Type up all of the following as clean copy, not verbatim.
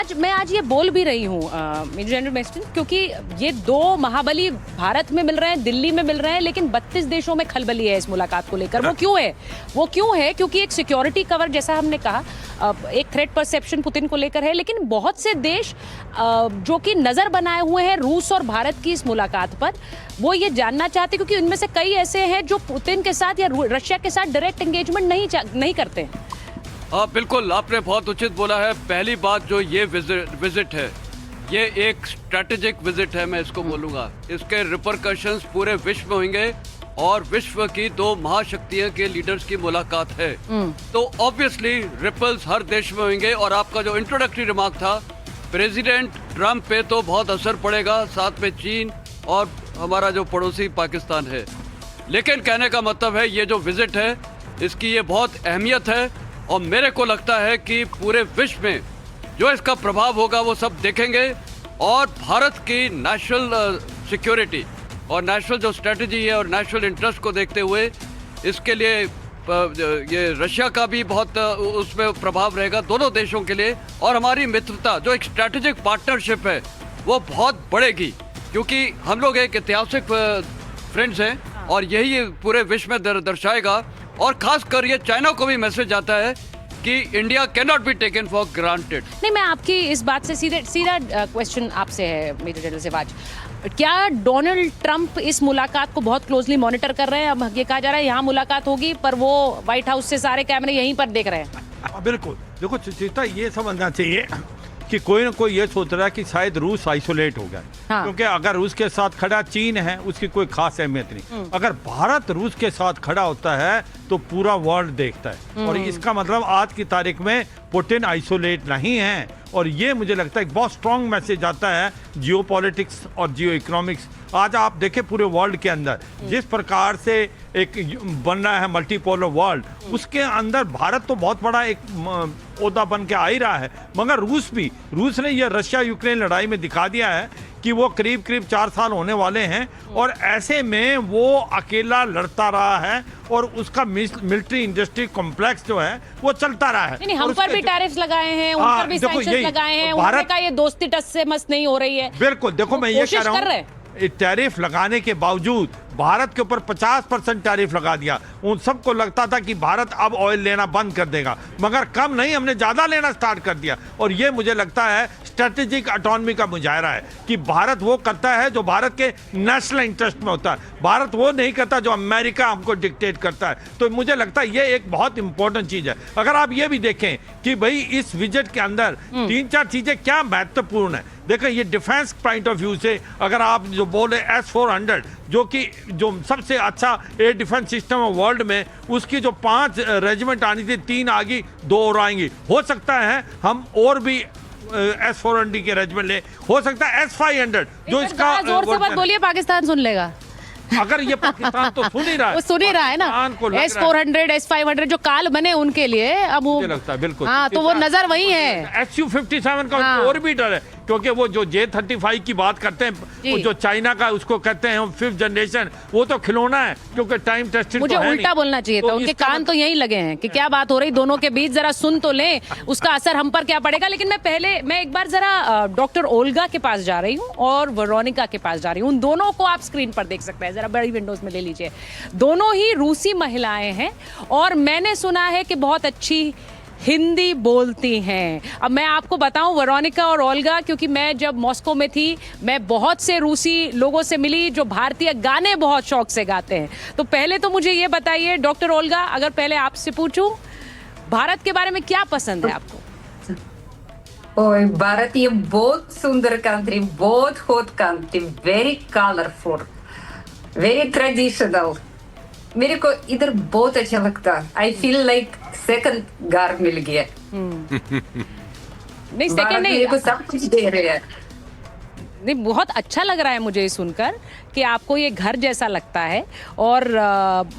आज ये बोल भी रही हूँ मेजर जनरल मेस्टिन, क्योंकि ये दो महाबली भारत में मिल रहे हैं, दिल्ली में मिल रहे हैं, लेकिन 32 देशों में खलबली है इस मुलाकात को लेकर। वो क्यों है? क्योंकि एक सिक्योरिटी कवर, जैसा हमने कहा, एक थ्रेट परसेप्शन पुतिन को लेकर है, लेकिन बहुत से देश जो कि नजर बनाए हुए हैं रूस और भारत की इस मुलाकात पर, वो ये जानना चाहते, क्योंकि इनमें से कई ऐसे हैं जो पुतिन के साथ या रशिया के साथ डायरेक्ट एंगेजमेंट नहीं करते हैं। हाँ बिल्कुल, आपने बहुत उचित बोला है। पहली बात जो ये विजिट है, ये एक स्ट्रेटेजिक विजिट है, मैं इसको बोलूँगा। इसके रिपरकशंस पूरे विश्व में होंगे और विश्व की दो महाशक्तियों के लीडर्स की मुलाकात है, तो ऑब्वियसली रिपल्स हर देश में होंगे। और आपका जो इंट्रोडक्टरी रिमार्क था, प्रेसिडेंट ट्रम्प पे तो बहुत असर पड़ेगा, साथ में चीन और हमारा जो पड़ोसी पाकिस्तान है। लेकिन कहने का मतलब है, ये जो विजिट है इसकी ये बहुत अहमियत है, और मेरे को लगता है कि पूरे विश्व में जो इसका प्रभाव होगा वो सब देखेंगे। और भारत की नेशनल सिक्योरिटी और नेशनल जो स्ट्रेटजी है और नेशनल इंटरेस्ट को देखते हुए इसके लिए ये रशिया का भी बहुत उसमें प्रभाव रहेगा दोनों देशों के लिए। और हमारी मित्रता, जो एक स्ट्रेटेजिक पार्टनरशिप है, वो बहुत बढ़ेगी, क्योंकि हम लोग एक ऐतिहासिक फ्रेंड्स हैं, और यही पूरे विश्व में दर्शाएगा। और खास कर ये चाइना को भी मैसेज आता है कि India can not be taken for granted. नहीं, मैं आपकी इस बात से सीधा क्वेश्चन आपसे है मेजर जनरल सिवाज, क्या डोनाल्ड ट्रंप इस मुलाकात को बहुत क्लोजली मॉनिटर कर रहे हैं? अब ये कहा जा रहा है यहाँ मुलाकात होगी, पर वो व्हाइट हाउस से सारे कैमरे यहीं पर देख रहे हैं। बिल्कुल, देखो सुचिता, ये समझना चाहिए कि कोई ना कोई ये सोच रहा है कि शायद रूस आइसोलेट हो गया। हाँ। क्योंकि अगर रूस के साथ खड़ा चीन है, उसकी कोई खास अहमियत नहीं। अगर भारत रूस के साथ खड़ा होता है तो पूरा वर्ल्ड देखता है, और इसका मतलब आज की तारीख में पुतिन आइसोलेट नहीं है। और ये मुझे लगता है एक बहुत स्ट्रॉन्ग मैसेज आता है जियोपॉलिटिक्स और जियो इकोनॉमिक्स। आज आप देखें पूरे वर्ल्ड के अंदर जिस प्रकार से एक बन रहा है मल्टीपोलर वर्ल्ड, उसके अंदर भारत तो बहुत बड़ा एक ओहदा बन के आ ही रहा है, मगर रूस ने यह रशिया यूक्रेन लड़ाई में दिखा दिया है कि वो करीब 4 साल होने वाले हैं, और ऐसे में वो अकेला लड़ता रहा है, और उसका मिलिट्री इंडस्ट्री कॉम्प्लेक्स जो है वो चलता रहा है। नहीं, हम पर भी टैरिफ्स लगाए हैं, उन पर भी सैंक्शंस लगाए हैं, उन्होंने कहा ये दोस्ती टस से मस नहीं हो रही है। बिल्कुल, देखो मैं ये कह रहा हूँ, टैरिफ लगाने के बावजूद भारत के ऊपर 50% टैरिफ लगा दिया। उन सबको लगता था कि भारत अब ऑयल लेना बंद कर देगा, मगर कम नहीं, हमने ज्यादा लेना स्टार्ट कर दिया। और ये मुझे लगता है स्ट्रेटेजिक ऑटोनॉमी का मुजाहरा है कि भारत वो करता है जो भारत के नेशनल इंटरेस्ट में होता है, भारत वो नहीं करता जो अमेरिका हमको डिक्टेट करता है। तो मुझे लगता है ये एक बहुत इंपॉर्टेंट चीज है। अगर आप ये भी देखें कि भाई इस विजिट के अंदर 3-4 चीजें क्या महत्वपूर्ण है। देखो, ये डिफेंस पॉइंट ऑफ व्यू से अगर आप जो बोले S-400, जो सबसे अच्छा एयर डिफेंस सिस्टम है वर्ल्ड में, उसकी जो 5 रेजिमेंट आनी थी, 3 आ गई, 2 और आएंगी। हो सकता है हम और भी S-400 के रेजिमेंट ले, हो सकता है S-500 जो इसका जोर से मत बोलिए, पाकिस्तान सुन लेगा। अगर ये पाकिस्तान तो सुन ही रहा है, वो सुन ही रहा है ना। S-400 S-500 जो काल बने उनके लिए, अब वो लगता है बिल्कुल। हाँ, तो वो नजर वही है। Su-57 का ऑर्बिटर है, क्योंकि वो जो J-35 की बात करते हैं, वो जो चाइना का उसको कहते हैं 5th जनरेशन, वो तो खिलौना है, क्योंकि टाइम टेस्टेड। मुझे उल्टा बोलना चाहिए था, उनके कान तो यहीं लगे हैं कि क्या बात हो रही दोनों के बीच, जरा सुन तो लें, उसका असर हम पर क्या पड़ेगा। लेकिन मैं एक बार जरा डॉक्टर ओल्गा के पास जा रही हूँ और वेरोनिका के पास जा रही हूँ। उन दोनों को आप स्क्रीन पर देख सकते हैं, जरा बड़ी विंडोज में ले लीजिए। दोनों ही रूसी महिलाएं हैं, और मैंने सुना है कि बहुत अच्छी हिंदी बोलती हैं। अब मैं आपको बताऊं, वेरोनिका और ओल्गा, क्योंकि मैं जब मॉस्को में थी, मैं बहुत से रूसी लोगों से मिली जो भारतीय गाने बहुत शौक से गाते हैं। तो पहले तो मुझे ये बताइए डॉक्टर ओल्गा, अगर पहले आपसे पूछूं, भारत के बारे में क्या पसंद है आपको? ओए, भारत ये बहुत सुंदर कंट्री, बहुत hot country, very colourful, very traditional. मेरे को इधर बहुत अच्छा लगता है। आई फील लाइक सेकंड घर मिल गया। नहीं, सेकंड नहीं, मेरे को सब कुछ दे रहे हैं। नहीं, बहुत अच्छा लग रहा है मुझे सुनकर कि आपको ये घर जैसा लगता है। और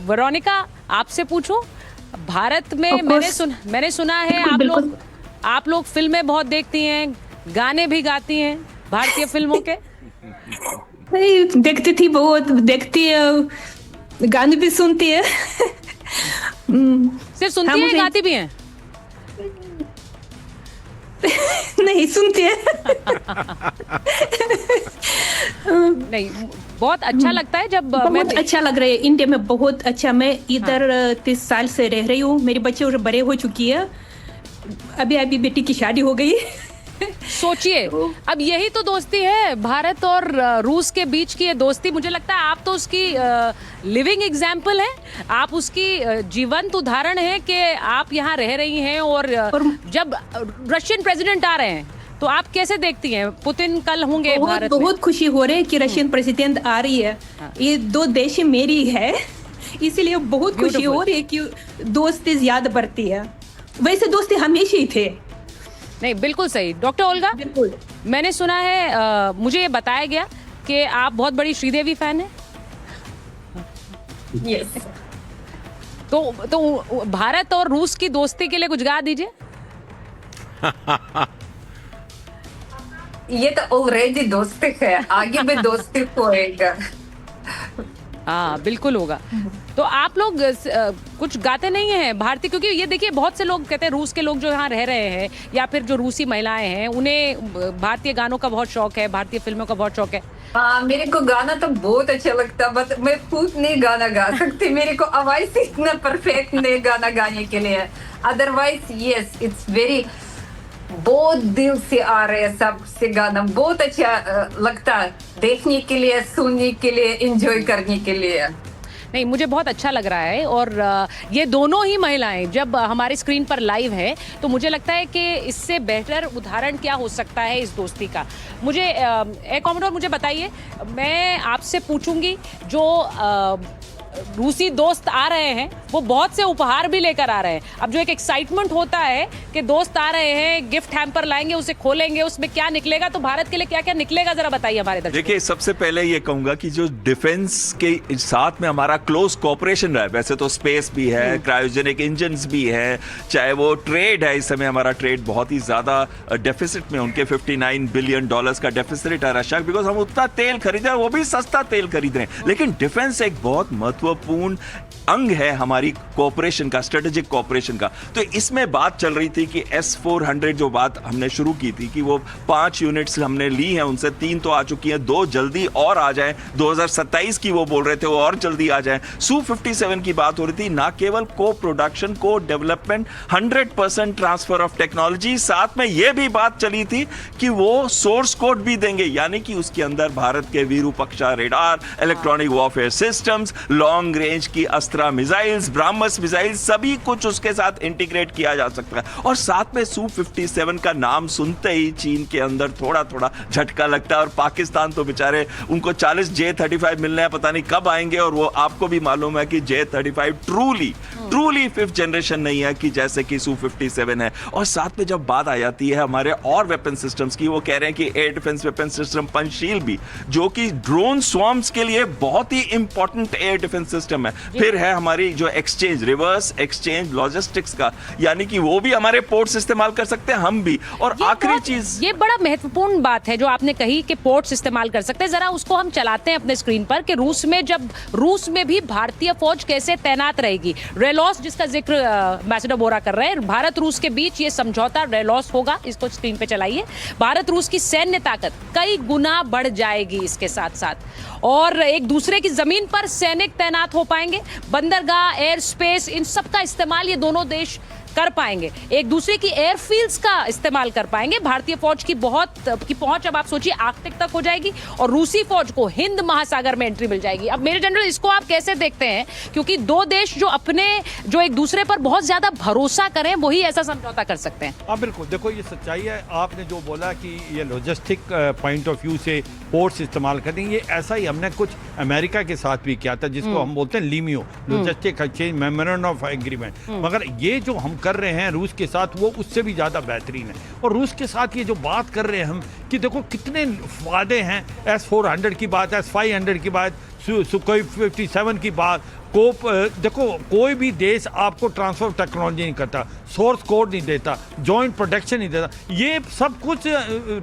वेरोनिका, आपसे पूछूं, भारत में मैंने सुना है आप लोग फिल्में बहुत देखती हैं, गाने भी गाती हैं भारतीय फिल्मों के। देखती थी, बहुत देखती है, गाने भी सुनती है। सिर्फ सुनती है, गाती भी हैं? नहीं सुनते हैं। नहीं, बहुत अच्छा लगता है जब मैं बहुत अच्छा लग रहा है, इंडिया में बहुत अच्छा। मैं इधर 30 साल से रह रही हूँ, मेरे बच्चे और बड़े हो चुकी है, अभी अभी बेटी की शादी हो गई। सोचिए, अब यही तो दोस्ती है, भारत और रूस के बीच की ये दोस्ती। मुझे लगता है आप तो उसकी लिविंग एग्जाम्पल है, आप उसकी जीवंत उदाहरण है कि आप यहाँ रह रही हैं और जब रशियन प्रेसिडेंट आ रहे हैं तो आप कैसे देखती हैं? पुतिन कल होंगे भारत में। बहुत खुशी हो रही है कि रशियन प्रेसिडेंट आ रही है। ये दो देश मेरी है, इसीलिए बहुत खुशी हो रही है कि दोस्ती ज्यादा बढ़ती है। वैसे दोस्ती हमेशा ही थे। नहीं, बिल्कुल सही। डॉक्टर ओल्गा, बिल्कुल। मैंने सुना है, मुझे ये बताया गया कि आप बहुत बड़ी श्रीदेवी फैन हैं। Yes. तो भारत और रूस की दोस्ती के लिए कुछ गा दीजिए। ये तो ऑलरेडी दोस्ती है, आगे भी दोस्ती होएगा। हाँ, बिल्कुल होगा। तो आप लोग कुछ गाते नहीं हैं भारतीय? क्योंकि ये देखिए, बहुत से लोग कहते हैं, रूस के लोग जो यहाँ रह रहे हैं या फिर जो रूसी महिलाएं हैं, उन्हें भारतीय गानों का बहुत शौक है, भारतीय फिल्मों का बहुत शौक है। हाँ, मेरे को गाना तो बहुत अच्छा लगता है, बट मैं खुद नहीं गाना गा सकती, मेरे को आवाज इतना परफेक्ट नहीं गाना गाने के लिए। अदरवाइज यस, इट्स वेरी, बहुत दिल से आ रहे हैं सबसे गाना, बहुत अच्छा लगता है देखने के लिए, सुनने के लिए, एंजॉय करने के लिए। नहीं, मुझे बहुत अच्छा लग रहा है। और ये दोनों ही महिलाएं जब हमारे स्क्रीन पर लाइव है तो मुझे लगता है कि इससे बेहतर उदाहरण क्या हो सकता है इस दोस्ती का। मुझे कॉमोडोर, मुझे बताइए, मैं आपसे पूछूंगी, जो रूसी दोस्त आ रहे हैं वो बहुत से उपहार भी लेकर आ रहे हैं। अब जो एक एक्साइटमेंट होता है कि दोस्त आ रहे हैं, गिफ्ट हैम्पर लाएंगे, उसे खोलेंगे, उसमें क्या निकलेगा, तो भारत के लिए क्या क्या निकलेगा, जरा बताइए हमारे दर्शकों। देखिए, सबसे पहले ये कहूंगा कि जो डिफेंस के साथ में हमारा क्लोज कोऑपरेशन रहा है, वैसे तो स्पेस भी है, क्रायोजेनिक इंजन्स भी है, चाहे वो ट्रेड है, इस समय हमारा ट्रेड बहुत ही ज्यादा डेफिसिट में, उनके $59 बिलियन का डेफिसिट है रशिया, बिकॉज हम उतना तेल खरीद रहे हैं, वो भी सस्ता तेल खरीद रहे हैं। लेकिन डिफेंस एक बहुत महत्वपूर्ण अंग है हमारी कोऑपरेशन का, स्ट्रेटेजिक कोऑपरेशन का। तो इसमें बात चल रही थी कि S-400 जो बात हमने शुरू की थी कि वो 5 यूनिट्स हमने ली हैं, उनसे 3 तो आ चुकी हैं, 2 जल्दी और आ जाएं, 2027 की वो बोल रहे थे, वो और जल्दी आ जाएं। Su-57 की बात हो रही थी, ना केवल को प्रोडक्शन, को डेवलपमेंट, 100% ट्रांसफर ऑफ टेक्नोलॉजी, साथ में ये भी बात चली थी कि वो सोर्स कोड भी देंगे, यानी कि उसके अंदर भारत के Virupaksha radar, electronic warfare systems, long range की अस्त्र मिसाइल्स, ब्रह्मस मिसाइल, सभी कुछ उसके साथ इंटीग्रेट किया जा सकता है। और साथ में Su-57 का नाम सुनते ही चीन के अंदर थोड़ा थोड़ा झटका लगता है, और पाकिस्तान तो बेचारे, उनको 40 J-35 मिलने हैं, पता नहीं कब आएंगे। और वो आपको भी मालूम है कि J-35 ट्रूली 5th जनरेशन नहीं है कि जैसे कि Su-57 है। और साथ में जब बात आ जाती है हमारे और वेपन सिस्टम्स की, वो कह रहे हैं कि air defence weapon system Panchsheel भी, जो कि ड्रोन स्वॉर्म्स के लिए बहुत ही इंपॉर्टेंट एयर डिफेंस सिस्टम है। फिर है हमारी जो एक्सचेंज, रिवर्स एक्सचेंज लॉजिस्टिक्स का, यानी कि वो भी हमारे पोर्ट्स इस्तेमाल कर सकते हैं, हम भी। और आखिरी चीज, ये बड़ा महत्वपूर्ण बात है जो आपने कही कि पोर्ट्स इस्तेमाल कर सकते हैं। जरा उसको हम चलाते हैं अपने स्क्रीन पर कि रूस में, जब रूस में भी भारतीय फौज कैसे तैनात रहेगी। रेलॉस, जिसका जिक्र एम्बेसडर बोरा कर रहे हैं, भारत रूस के बीच ये समझौता रेलॉस होगा, इसको स्क्रीन पे चलाइए। भारत रूस की सैन्य ताकत कई गुना बढ़ जाएगी इसके साथ साथ, और एक दूसरे की जमीन पर सैनिक तैनात हो पाएंगे। बंदरगाह, एयर स्पेस, इन सब का इस्तेमाल ये दोनों देश कर पाएंगे, एक दूसरे की एयरफील्ड्स का इस्तेमाल कर पाएंगे। भारतीय फौज की बहुत की पहुंच, अब आप सोचिए, आर्कटिक तक हो जाएगी, और रूसी फौज को हिंद महासागर में एंट्री मिल जाएगी। अब मेरे जनरल, इसको आप कैसे देखते हैं? क्योंकि दो देश जो एक दूसरे पर बहुत ज्यादा भरोसा करें, वही ऐसा समझौता कर सकते हैं। हाँ, बिल्कुल। देखो, ये सच्चाई है। आपने जो बोला कि ये लॉजिस्टिक पॉइंट ऑफ व्यू से पोर्ट्स इस्तेमाल करेंगे, ये ऐसा ही हमने कुछ अमेरिका के साथ भी किया था, जिसको हम बोलते हैं LEMOA, logistic exchange memorandum of agreement. मगर ये जो हम कर रहे हैं रूस के साथ, वो उससे भी ज़्यादा बेहतरीन है। और रूस के साथ ये जो बात कर रहे हैं हम, कि देखो कितने वादे हैं, S-400 की बात, S-500 की बात, Sukhoi 57 की बात, देखो कोई भी देश आपको ट्रांसफर ऑफ टेक्नोलॉजी नहीं करता, सोर्स कोड नहीं देता, जॉइंट प्रोटेक्शन नहीं देता, ये सब कुछ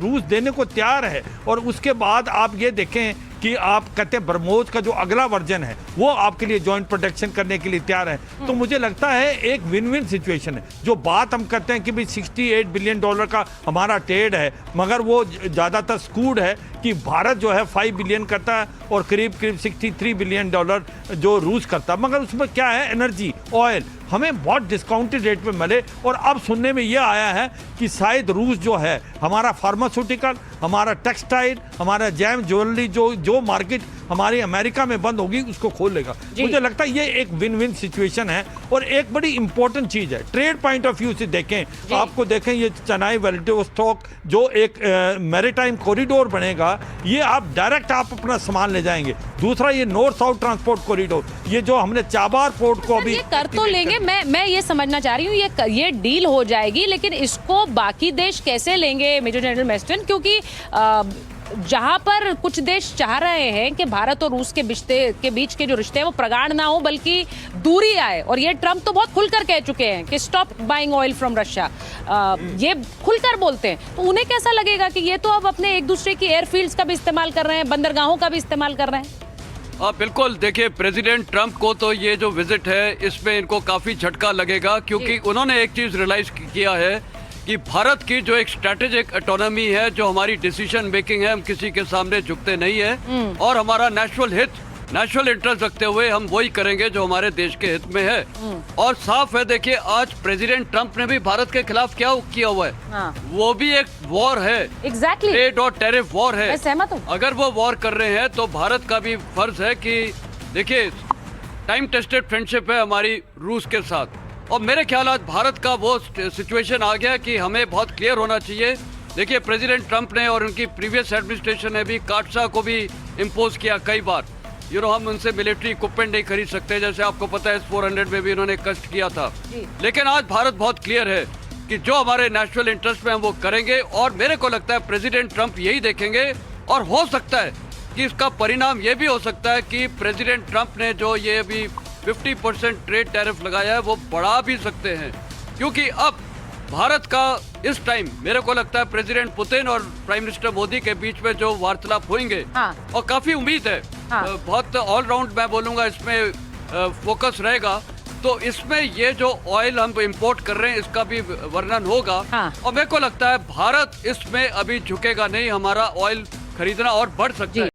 रूस देने को तैयार है। और उसके बाद आप ये देखें कि आप कहते हैं ब्रह्मोस का जो अगला वर्जन है वो आपके लिए जॉइंट प्रोटेक्शन करने के लिए तैयार है। तो मुझे लगता है एक विन विन सिचुएशन है। जो बात हम करते हैं कि भाई 68 बिलियन डॉलर का हमारा ट्रेड है, मगर वो ज़्यादातर स्कूड है कि भारत जो है 5 बिलियन करता है और करीब 63 बिलियन डॉलर जो रूस करता है, मगर उसमें क्या है, एनर्जी, ऑयल हमें बहुत डिस्काउंटेड रेट पे मिले। और अब सुनने में ये आया है कि शायद रूस जो है हमारा फार्मास्यूटिकल, हमारा टेक्सटाइल, हमारा जैम ज्वेलरी जो मार्केट हमारी अमेरिका में बंद होगी उसको खोल लेगा। मुझे लगता है ये एक विन विन सिचुएशन है। और एक बड़ी इंपॉर्टेंट चीज़ है ट्रेड पॉइंट ऑफ व्यू से देखें, आपको देखें ये चेन्नई व्लादिवोस्तोक जो एक मैरीटाइम कॉरिडोर बनेगा, ये आप डायरेक्ट आप अपना सामान ले जाएंगे। दूसरा ये नॉर्थ साउथ ट्रांसपोर्ट कॉरिडोर, ये जो हमने चाबार पोर्ट को अभी ये कर तो लेंगे, मैं ये समझना चाह रही हूँ ये डील हो जाएगी, लेकिन इसको बाकी देश कैसे लेंगे मेजर जनरल मैस्टन? क्योंकि जहां पर कुछ देश चाह रहे हैं कि भारत और रूस के बीच के जो रिश्ते हैं वो प्रगाढ़ ना हो बल्कि दूरी आए, और ये ट्रम्प तो बहुत खुलकर कह चुके हैं कि stop buying oil from Russia, ये खुलकर बोलते हैं। तो उन्हें कैसा लगेगा कि ये तो अब अपने एक दूसरे की एयरफील्ड्स का भी इस्तेमाल कर रहे हैं, बंदरगाहों का भी इस्तेमाल कर रहे हैं? बिल्कुल, देखिए प्रेसिडेंट ट्रंप को तो ये जो विजिट है इसमें इनको काफी झटका लगेगा, क्योंकि उन्होंने एक चीज रियलाइज किया है कि भारत की जो एक स्ट्रेटेजिक ऑटोनॉमी है, जो हमारी डिसीजन मेकिंग है, हम किसी के सामने झुकते नहीं है और हमारा नेशनल इंटरेस्ट रखते हुए हम वही करेंगे जो हमारे देश के हित में है। और साफ है, देखिए आज प्रेसिडेंट ट्रंप ने भी भारत के खिलाफ क्या किया हुआ है, वो भी एक वॉर है, एग्जैक्टली ट्रेड और टैरिफ वॉर है। मैं सहमत हूं। अगर वो वॉर कर रहे हैं तो भारत का भी फर्ज है कि देखिए टाइम टेस्टेड फ्रेंडशिप है हमारी रूस के साथ, और मेरे ख्याल आज भारत का वो सिचुएशन आ गया कि हमें बहुत क्लियर होना चाहिए। देखिए प्रेसिडेंट ट्रंप ने और उनकी प्रीवियस एडमिनिस्ट्रेशन ने भी काटसा को भी इम्पोज किया कई बार, हम उनसे मिलिट्री इक्विपमेंट नहीं खरीद सकते, जैसे आपको पता है S-400 में भी उन्होंने कष्ट किया था। लेकिन आज भारत बहुत क्लियर है कि जो हमारे नेशनल इंटरेस्ट में हम वो करेंगे, और मेरे को लगता है प्रेसिडेंट ट्रंप यही देखेंगे। और हो सकता है कि इसका परिणाम ये भी हो सकता है कि प्रेसिडेंट ट्रंप ने जो ये अभी 50% ट्रेड टैरिफ लगाया है वो बढ़ा भी सकते हैं, क्योंकि अब भारत का इस टाइम मेरे को लगता है प्रेसिडेंट पुतिन और प्राइम मिनिस्टर मोदी के बीच में जो वार्तालाप होंगे, और काफी उम्मीद है, बहुत ऑलराउंड मैं बोलूंगा इसमें फोकस रहेगा। तो इसमें ये जो ऑयल हम इंपोर्ट कर रहे हैं इसका भी वर्णन होगा। और मेरे को लगता है भारत इसमें अभी झुकेगा नहीं, हमारा ऑयल खरीदना और बढ़ सकता है।